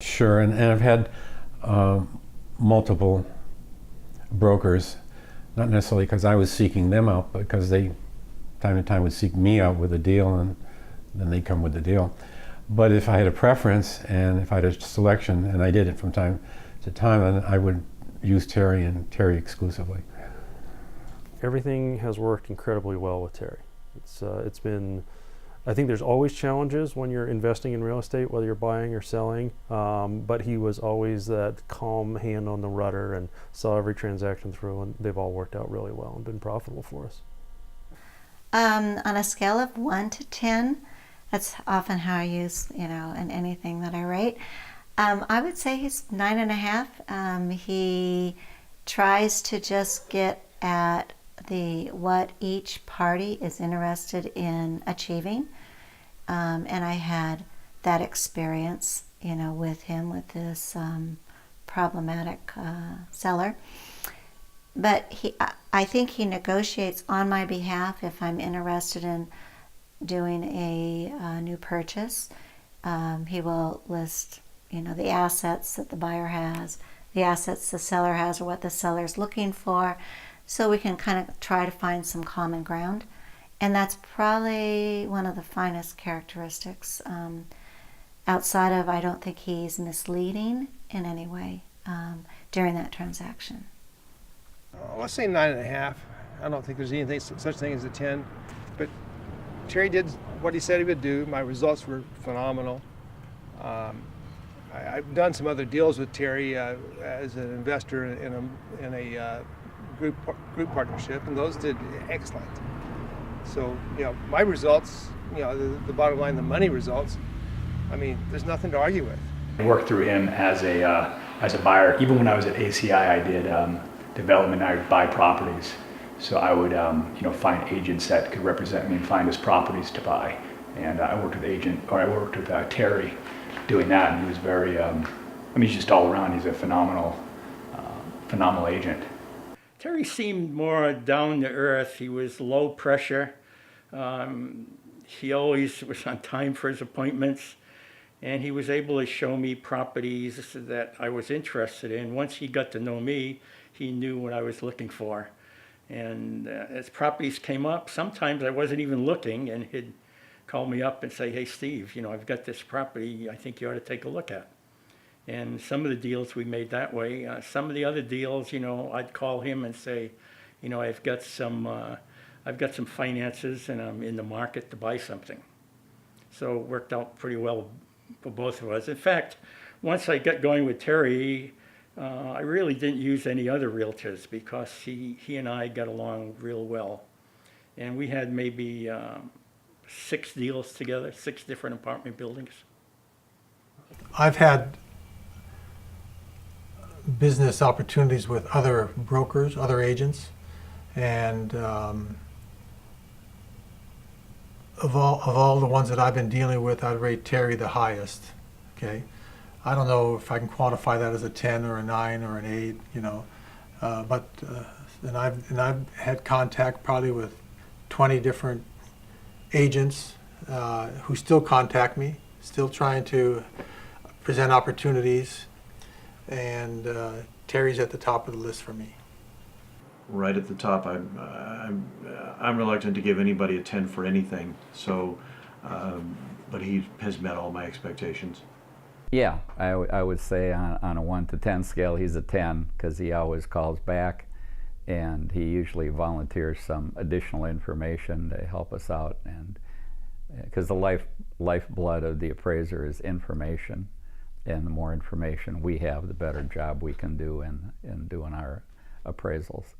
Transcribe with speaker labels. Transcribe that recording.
Speaker 1: Sure, and I've had multiple brokers, not necessarily because I was seeking them out, but because they, time to time, would seek me out with a deal, and then they'd come with the deal. But if I had a preference, and if I had a selection, and I did it from time to time, then I would use Terry and Terry exclusively.
Speaker 2: Everything has worked incredibly well with Terry. It's been, I think there's always challenges when you're investing in real estate, whether you're buying or selling, but he was always that calm hand on the rudder and saw every transaction through, and they've all worked out really well and been profitable for us.
Speaker 3: On a scale of 1 to 10, that's often how I use, in anything that I write. I would say he's 9.5. He tries to just get at what each party is interested in achieving. And I had that experience, with him, with this problematic seller. But I think he negotiates on my behalf if I'm interested in doing a new purchase. He will list, the assets that the buyer has, the assets the seller has, or what the seller's looking for, so we can kind of try to find some common ground. And that's probably one of the finest characteristics. Outside of, I don't think he's misleading in any way during that transaction.
Speaker 4: Let's say 9.5. I don't think there's anything such thing as a 10. But Terry did what he said he would do. My results were phenomenal. I've done some other deals with Terry as an investor in a group partnership, and those did excellent. So, my results, the bottom line, the money results, there's nothing to argue with.
Speaker 5: I worked through him as a buyer. Even when I was at ACI, I did development. I would buy properties. So I would, find agents that could represent me and find us properties to buy. And I worked with Terry doing that, and he was very, he's just all around. He's a phenomenal agent.
Speaker 6: Terry seemed more down to earth. He was low pressure. He always was on time for his appointments, and he was able to show me properties that I was interested in. Once he got to know me, he knew what I was looking for. And as properties came up, sometimes I wasn't even looking, and he'd call me up and say, "Hey, Steve, I've got this property I think you ought to take a look at." And some of the deals we made that way. Some of the other deals, I'd call him and say, I've got some finances and I'm in the market to buy something. So it worked out pretty well for both of us. In fact, once I got going with Terry, I really didn't use any other realtors because he and I got along real well. And we had maybe 6 deals together, 6 different apartment buildings.
Speaker 7: I've had business opportunities with other brokers, other agents, and of all the ones that I've been dealing with, I'd rate Terry the highest. Okay, I don't know if I can quantify that as a 10 or a 9 or an 8, and I've had contact probably with 20 different agents who still contact me, still trying to present opportunities. And Terry's at the top of the list for me.
Speaker 8: Right at the top. I'm reluctant to give anybody a 10 for anything. So, but he has met all my expectations.
Speaker 9: Yeah, I would say on a 1 to 10 scale, he's a 10 because he always calls back, and he usually volunteers some additional information to help us out, and because the lifeblood of the appraiser is information. And the more information we have, the better job we can do in doing our appraisals.